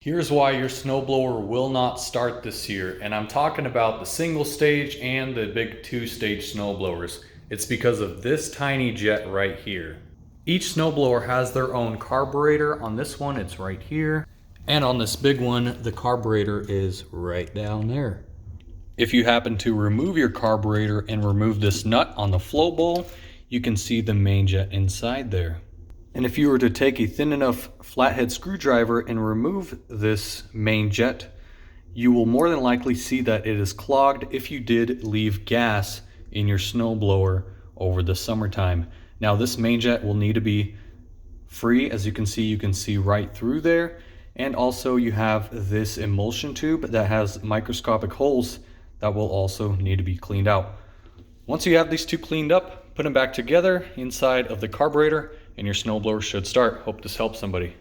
Here's why your snowblower will not start this year, and I'm talking about the single stage and the big two-stage snowblowers. It's because of this tiny jet right here. Each snowblower has their own carburetor. On this one, it's right here. And on this big one, the carburetor is right down there. If you happen to remove your carburetor and remove this nut on the flow bowl, you can see the main jet inside there. And if you were to take a thin enough flathead screwdriver and remove this main jet, you will more than likely see that it is clogged if you did leave gas in your snowblower over the summertime. Now this main jet will need to be free. As you can see right through there. And also you have this emulsion tube that has microscopic holes that will also need to be cleaned out. Once you have these two cleaned up, put them back together inside of the carburetor and your snowblower should start. Hope this helps somebody.